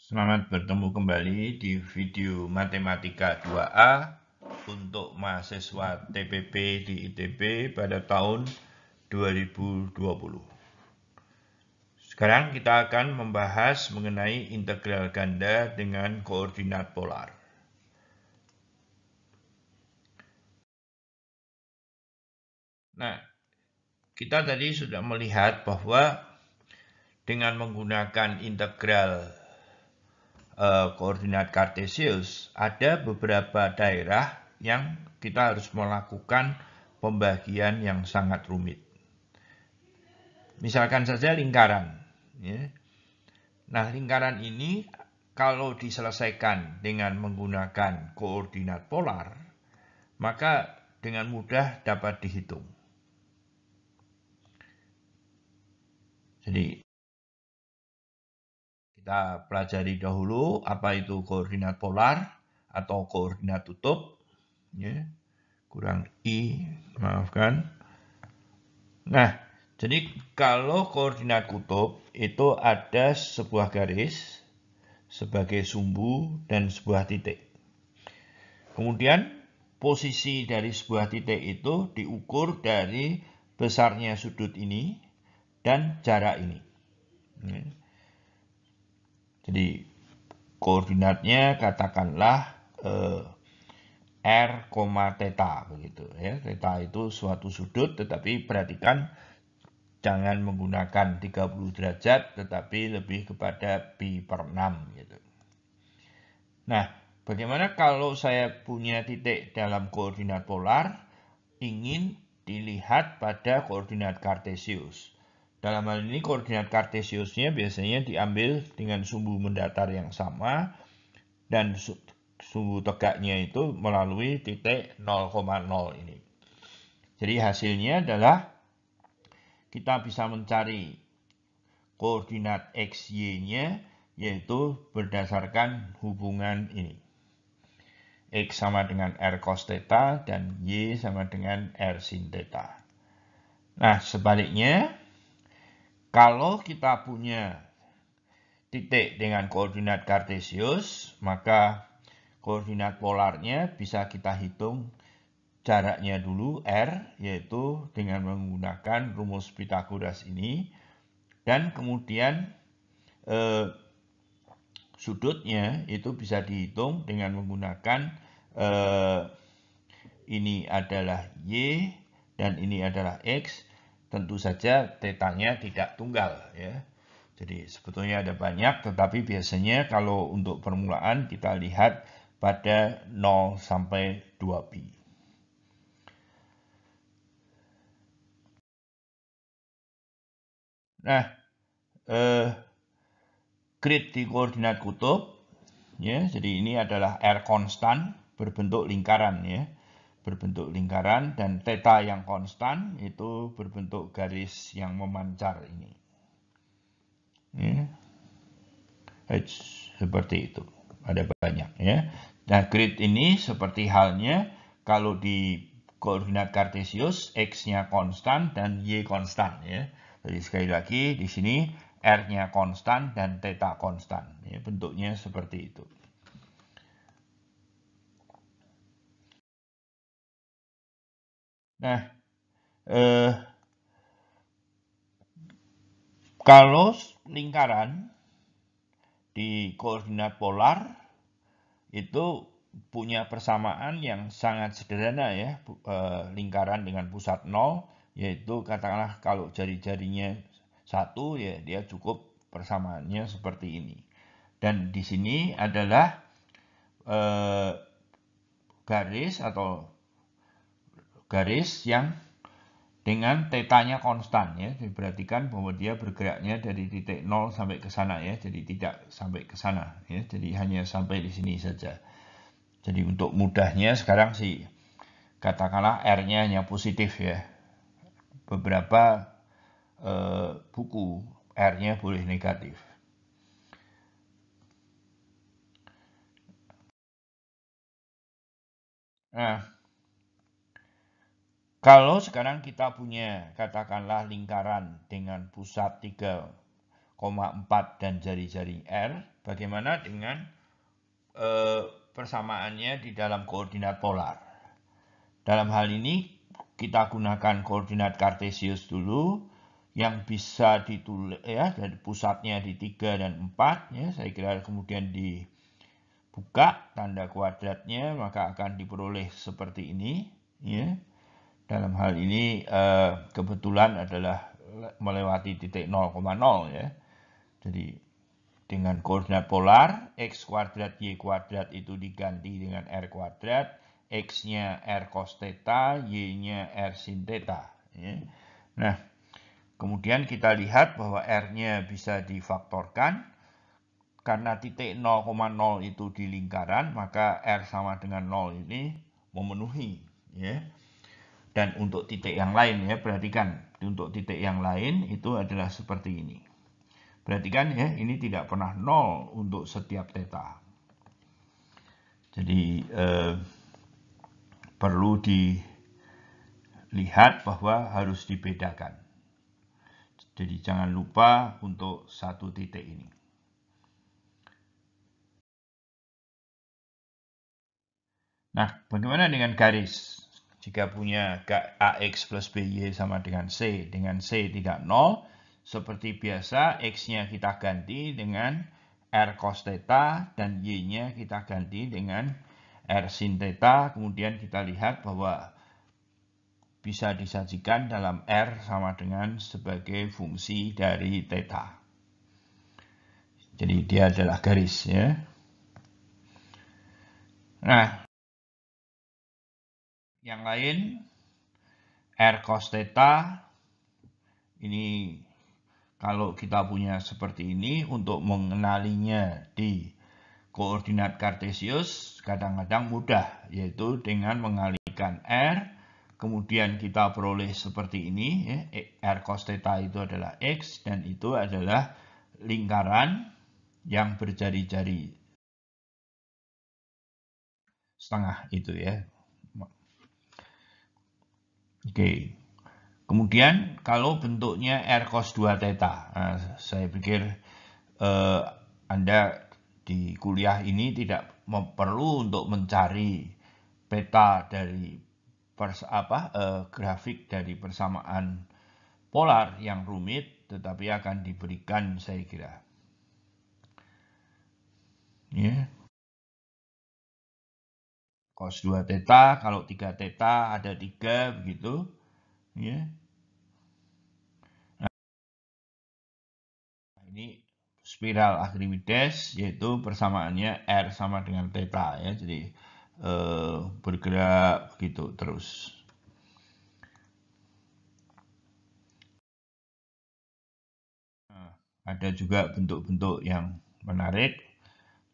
Selamat bertemu kembali di video Matematika 2A untuk mahasiswa TPP di ITB pada tahun 2020. Sekarang kita akan membahas mengenai integral ganda dengan koordinat polar. Nah, kita tadi sudah melihat bahwa dengan menggunakan integral koordinat kartesius, ada beberapa daerah yang kita harus melakukan pembagian yang sangat rumit. Misalkan saja lingkaran. Ya. Nah, lingkaran ini kalau diselesaikan dengan menggunakan koordinat polar, maka dengan mudah dapat dihitung. Jadi, kita pelajari dahulu apa itu koordinat polar atau koordinat tutup. Ya. Kurang I, maafkan. Nah, jadi kalau koordinat kutub itu ada sebuah garis sebagai sumbu dan sebuah titik. Kemudian posisi dari sebuah titik itu diukur dari besarnya sudut ini dan jarak ini. Jadi koordinatnya katakanlah R, theta begitu ya. Theta itu suatu sudut, tetapi perhatikan jangan menggunakan 30 derajat, tetapi lebih kepada pi per 6 gitu. Nah, bagaimana kalau saya punya titik dalam koordinat polar, ingin dilihat pada koordinat kartesius. Dalam hal ini koordinat kartesiusnya biasanya diambil dengan sumbu mendatar yang sama, dan sumbu tegaknya itu melalui titik 0,0 ini. Jadi hasilnya adalah kita bisa mencari koordinat XY-nya, yaitu berdasarkan hubungan ini. X sama dengan R cos theta dan Y sama dengan R sin theta. Nah, sebaliknya, kalau kita punya titik dengan koordinat kartesius, maka koordinat polarnya bisa kita hitung jaraknya dulu R, yaitu dengan menggunakan rumus Pythagoras ini, dan kemudian sudutnya itu bisa dihitung dengan menggunakan ini adalah Y dan ini adalah X. Tentu saja tetanya tidak tunggal ya. Jadi sebetulnya ada banyak, tetapi biasanya kalau untuk permulaan kita lihat pada 0 sampai 2 pi. Nah, grid di koordinat kutub, ya, jadi ini adalah R konstan berbentuk lingkaran ya, berbentuk lingkaran, dan theta yang konstan itu berbentuk garis yang memancar ini. Ya. Seperti itu, ada banyak ya. Nah, grid ini seperti halnya kalau di koordinat kartesius X-nya konstan dan Y konstan ya. Jadi sekali lagi di sini R-nya konstan dan theta konstan ya, bentuknya seperti itu. Nah, kalau lingkaran di koordinat polar itu punya persamaan yang sangat sederhana ya, lingkaran dengan pusat 0, yaitu katakanlah kalau jari-jarinya 1 ya dia cukup persamaannya seperti ini. Dan di sini adalah garis atau garis yang dengan tetanya konstan ya. Diperhatikan bahwa dia bergeraknya dari titik 0 sampai ke sana ya. Jadi tidak sampai ke sana ya. Jadi hanya sampai di sini saja. Jadi untuk mudahnya sekarang sih katakanlah R-nya hanya positif ya. Beberapa buku R-nya boleh negatif. Nah, kalau sekarang kita punya katakanlah lingkaran dengan pusat 3,0 dan jari-jari R. Bagaimana dengan persamaannya di dalam koordinat polar? Dalam hal ini kita gunakan koordinat kartesius dulu yang bisa ditulis ya, dari pusatnya di 3 dan 4 ya. Saya kira kemudian dibuka tanda kuadratnya, maka akan diperoleh seperti ini ya. Dalam hal ini kebetulan adalah melewati titik 0,0 ya. Jadi dengan koordinat polar x kuadrat y kuadrat itu diganti dengan r kuadrat, x-nya r cos theta, y-nya r sin theta ya. Nah, kemudian kita lihat bahwa r-nya bisa difaktorkan. Karena titik 0,0 itu di lingkaran, maka r sama dengan 0 ini memenuhi ya. Dan untuk titik yang lain ya, perhatikan untuk titik yang lain itu adalah seperti ini. Perhatikan ya, ini tidak pernah 0 untuk setiap theta. Jadi perlu dilihat bahwa harus dibedakan. Jadi jangan lupa untuk satu titik ini. Nah, bagaimana dengan garis? Jika punya AX plus BY sama dengan C tidak 0, seperti biasa X-nya kita ganti dengan R cos theta dan Y-nya kita ganti dengan R sin theta. Kemudian kita lihat bahwa bisa disajikan dalam R sama dengan sebagai fungsi dari theta. Jadi dia adalah garis ya. Nah, yang lain R cos theta ini kalau kita punya seperti ini untuk mengenalinya di koordinat kartesius kadang-kadang mudah, yaitu dengan mengalihkan R, kemudian kita peroleh seperti ini ya, R cos theta itu adalah X dan itu adalah lingkaran yang berjari-jari setengah itu ya. Oke. Kemudian kalau bentuknya R cos 2 theta, nah, saya pikir Anda di kuliah ini tidak perlu untuk mencari peta dari grafik dari persamaan polar yang rumit, tetapi akan diberikan saya kira. Ya. Cos 2 theta, kalau 3 theta ada 3 begitu. Ya. Nah, ini spiral Archimedes, yaitu persamaannya R sama dengan theta ya. Jadi bergerak begitu terus. Nah, ada juga bentuk-bentuk yang menarik,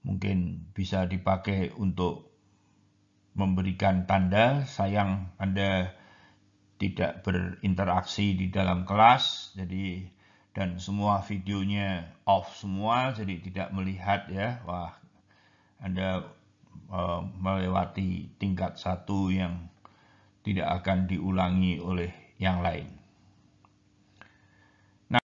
mungkin bisa dipakai untuk memberikan tanda. Sayang Anda tidak berinteraksi di dalam kelas, jadi dan semua videonya off semua, jadi tidak melihat ya. Wah, Anda melewati tingkat 1 yang tidak akan diulangi oleh yang lain. Nah,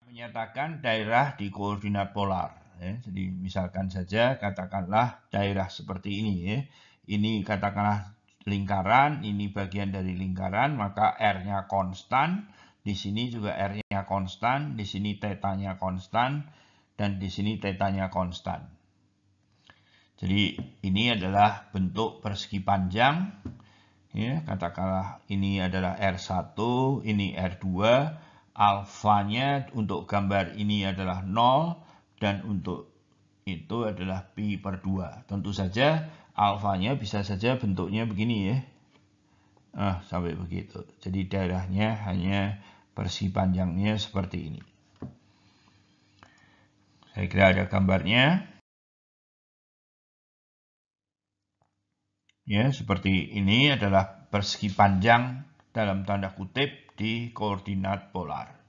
menyatakan daerah di koordinat polar. Ya. Jadi misalkan saja katakanlah daerah seperti ini ya. Ini katakanlah lingkaran, ini bagian dari lingkaran, maka R-nya konstan, di sini juga R-nya konstan, di sini theta-nya konstan, dan di sini theta-nya konstan. Jadi ini adalah bentuk persegi panjang. Ya, katakanlah ini adalah R1, ini R2, alfanya untuk gambar ini adalah 0, dan untuk itu adalah pi per 2. Tentu saja alfanya bisa saja bentuknya begini ya. Sampai begitu. Jadi daerahnya hanya persegi panjangnya seperti ini. Saya kira ada gambarnya. Ya, seperti ini adalah persegi panjang dalam tanda kutip di koordinat polar.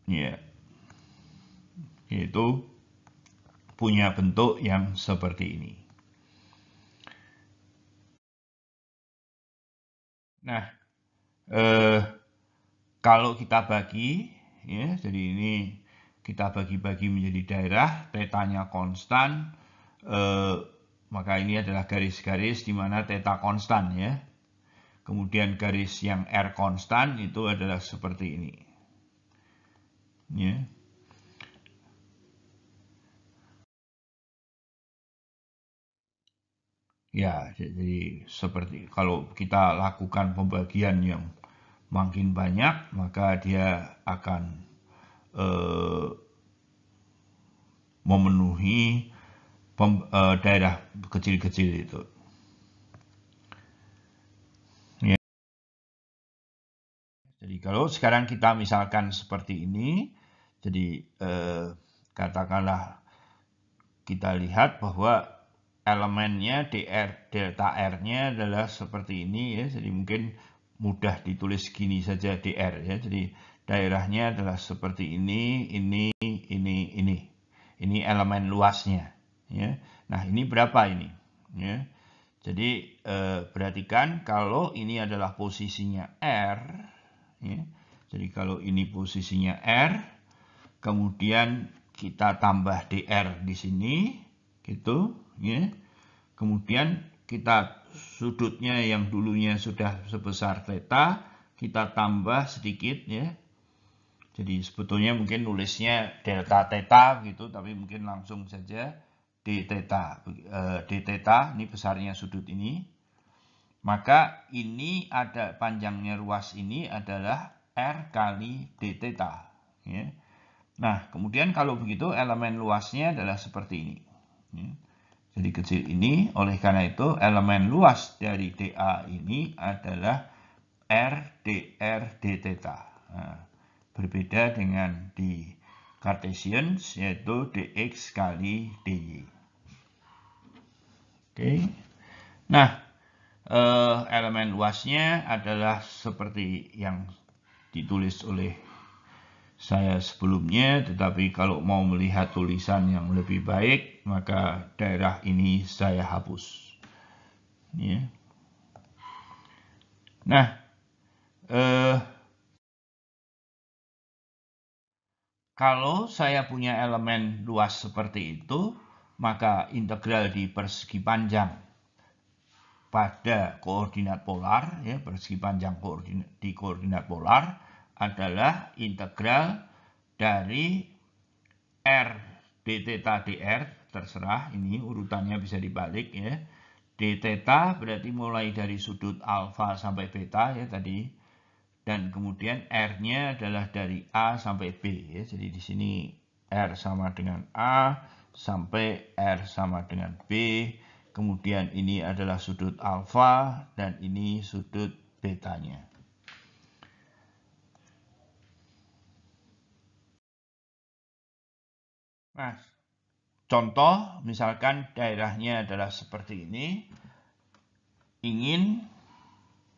Ya. Yaitu punya bentuk yang seperti ini. Nah, kalau kita bagi, ya, jadi ini kita bagi-bagi menjadi daerah, tetanya konstan, maka ini adalah garis-garis di mana theta konstan, ya. Kemudian garis yang R konstan itu adalah seperti ini, ya. Ya, jadi seperti kalau kita lakukan pembagian yang makin banyak, maka dia akan memenuhi daerah kecil-kecil itu. Ya. Jadi kalau sekarang kita misalkan seperti ini, jadi katakanlah kita lihat bahwa elemennya delta R-nya adalah seperti ini, ya. Jadi mungkin mudah ditulis gini saja dr, ya. Jadi daerahnya adalah seperti ini, ini. Ini elemen luasnya, ya. Nah, ini berapa ini, ya. Jadi perhatikan kalau ini adalah posisinya R, ya. Jadi kalau ini posisinya R, kemudian kita tambah dr di sini, gitu, ya. Kemudian kita sudutnya yang dulunya sudah sebesar theta, kita tambah sedikit, ya. Jadi sebetulnya mungkin nulisnya delta theta gitu, tapi mungkin langsung saja d theta. D theta ini besarnya sudut ini. Maka ini ada panjangnya ruas ini adalah R kali d theta, ya. Nah, kemudian kalau begitu elemen luasnya adalah seperti ini, ya. Jadi kecil ini, oleh karena itu elemen luas dari dA ini adalah R dr d theta. Nah, berbeda dengan di Cartesian, yaitu dx kali dy. Oke. Nah, elemen luasnya adalah seperti yang ditulis oleh saya sebelumnya, tetapi kalau mau melihat tulisan yang lebih baik, maka daerah ini saya hapus, ya. Nah, kalau saya punya elemen luas seperti itu, maka integral di persegi panjang pada koordinat polar, ya, persegi panjang di koordinat polar adalah integral dari R d theta dr, terserah, ini urutannya bisa dibalik, ya. D theta berarti mulai dari sudut alfa sampai beta, ya, tadi. Dan kemudian R-nya adalah dari A sampai B, ya. Jadi di sini R sama dengan A sampai R sama dengan B. Kemudian ini adalah sudut alfa dan ini sudut betanya. Nah, contoh misalkan daerahnya adalah seperti ini. Ingin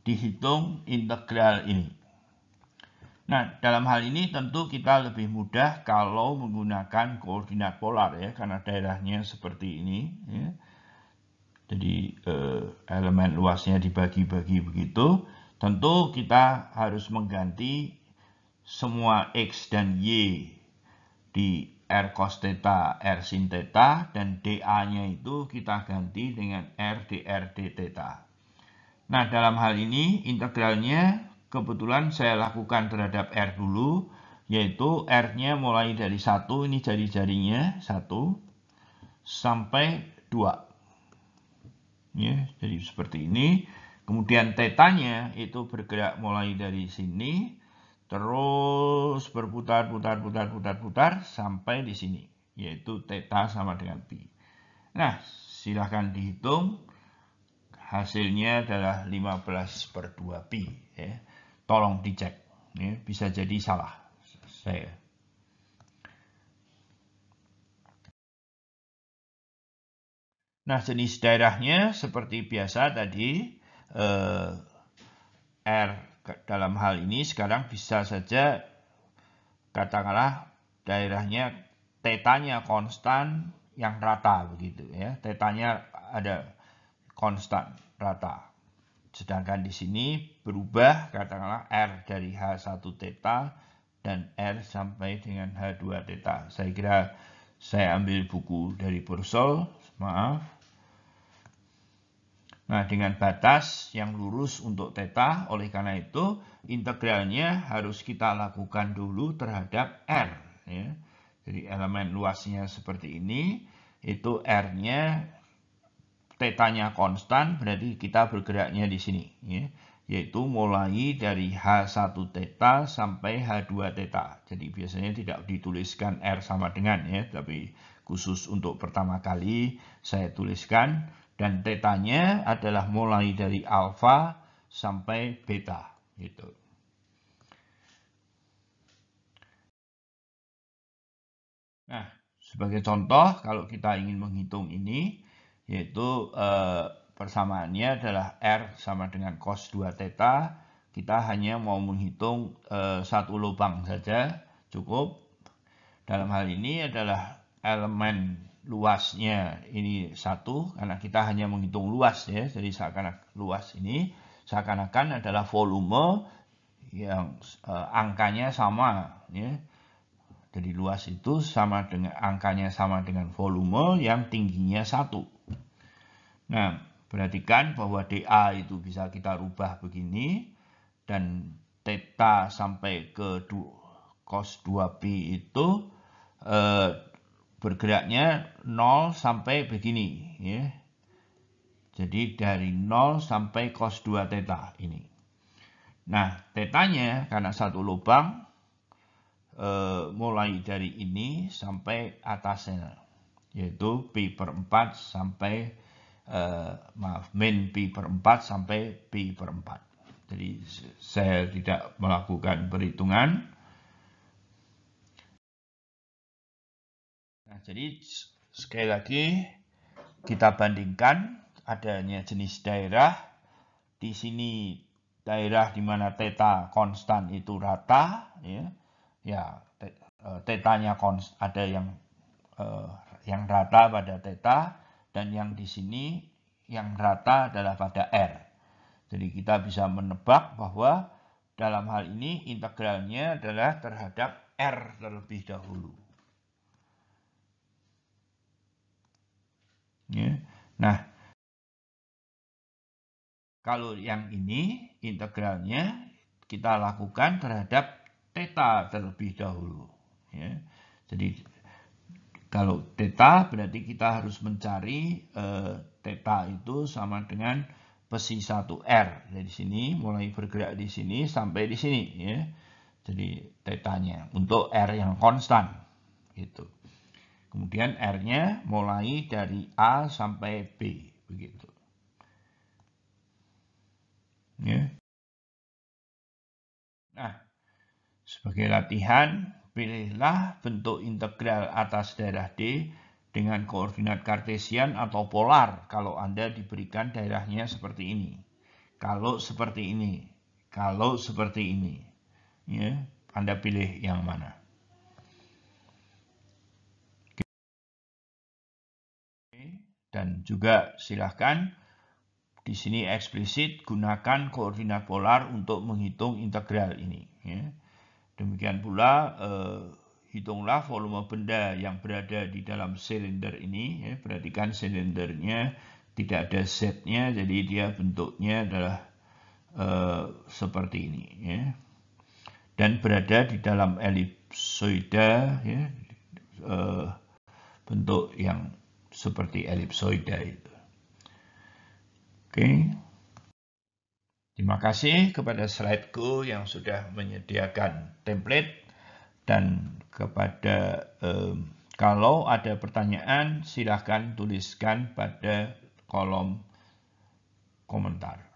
dihitung integral ini. Nah, dalam hal ini tentu kita lebih mudah kalau menggunakan koordinat polar, ya, karena daerahnya seperti ini, ya. Jadi elemen luasnya dibagi-bagi begitu. Tentu kita harus mengganti semua X dan Y di R cos theta, R sin theta, dan dA-nya itu kita ganti dengan R dr d theta. Nah, dalam hal ini integralnya kebetulan saya lakukan terhadap R dulu, yaitu R-nya mulai dari 1, ini jari-jarinya 1, sampai 2. Ya, jadi seperti ini. Kemudian tetanya itu bergerak mulai dari sini, terus berputar, putar, sampai di sini, yaitu theta sama dengan pi. Nah, silahkan dihitung. Hasilnya adalah 15/2 pi, ya. Tolong dicek, ya. Bisa jadi salah saya. Nah, jenis daerahnya seperti biasa tadi, R dalam hal ini sekarang bisa saja katakanlah daerahnya tetanya konstan yang rata begitu, ya. Tetanya ada konstan rata. sedangkan di sini berubah, katakanlah R dari H1 theta dan R sampai dengan H2 theta. Saya kira saya ambil buku dari Purcell, maaf. Nah, dengan batas yang lurus untuk theta, oleh karena itu integralnya harus kita lakukan dulu terhadap R. Ya. Jadi elemen luasnya seperti ini, itu R-nya tetanya konstan, berarti kita bergeraknya di sini, ya. Yaitu mulai dari H1 theta sampai H2 theta. Jadi biasanya tidak dituliskan R sama dengan, ya, tapi khusus untuk pertama kali saya tuliskan, dan tetanya adalah mulai dari alfa sampai beta, gitu. Nah, sebagai contoh, kalau kita ingin menghitung ini, yaitu persamaannya adalah R sama dengan cos 2 theta. Kita hanya mau menghitung satu lubang saja, cukup. Dalam hal ini adalah elemen luasnya ini 1, karena kita hanya menghitung luas, ya. Jadi seakan-akan luas ini seakan-akan adalah volume yang angkanya sama, ya. Jadi luas itu sama dengan angkanya sama dengan volume yang tingginya 1. Nah, perhatikan bahwa dA itu bisa kita rubah begini, dan theta sampai ke cos 2pi itu bergeraknya 0 sampai begini, ya. Jadi dari 0 sampai cos 2 theta ini. Nah, tetanya karena satu lubang, mulai dari ini sampai atasnya, yaitu pi per 4 sampai min pi per 4 sampai pi per 4. Jadi saya tidak melakukan perhitungan. Nah, jadi sekali lagi kita bandingkan adanya jenis daerah. Di sini daerah di mana theta konstan itu rata, ya. Ya, tetanya ada yang rata pada theta, dan yang di sini yang rata adalah pada R. Jadi kita bisa menebak bahwa dalam hal ini integralnya adalah terhadap R terlebih dahulu. Ya. Nah, kalau yang ini integralnya kita lakukan terhadap theta terlebih dahulu. Ya. Jadi kalau theta berarti kita harus mencari theta itu sama dengan psi 1R. Dari sini mulai bergerak di sini sampai di sini, ya. Jadi tetanya untuk R yang konstan gitu. Kemudian R-nya mulai dari A sampai B begitu. Ya. Nah, sebagai latihan, pilihlah bentuk integral atas daerah D dengan koordinat kartesian atau polar kalau Anda diberikan daerahnya seperti ini. Kalau seperti ini, kalau seperti ini, ya, Anda pilih yang mana. Dan juga silahkan di sini eksplisit gunakan koordinat polar untuk menghitung integral ini, ya. Demikian pula hitunglah volume benda yang berada di dalam silinder ini, ya. Perhatikan silindernya tidak ada Z-nya, jadi dia bentuknya adalah seperti ini, ya. Dan berada di dalam elipsoida, ya, bentuk yang seperti elipsoida itu. Oke. Terima kasih kepada slideku yang sudah menyediakan template, dan kepada kalau ada pertanyaan silahkan tuliskan pada kolom komentar.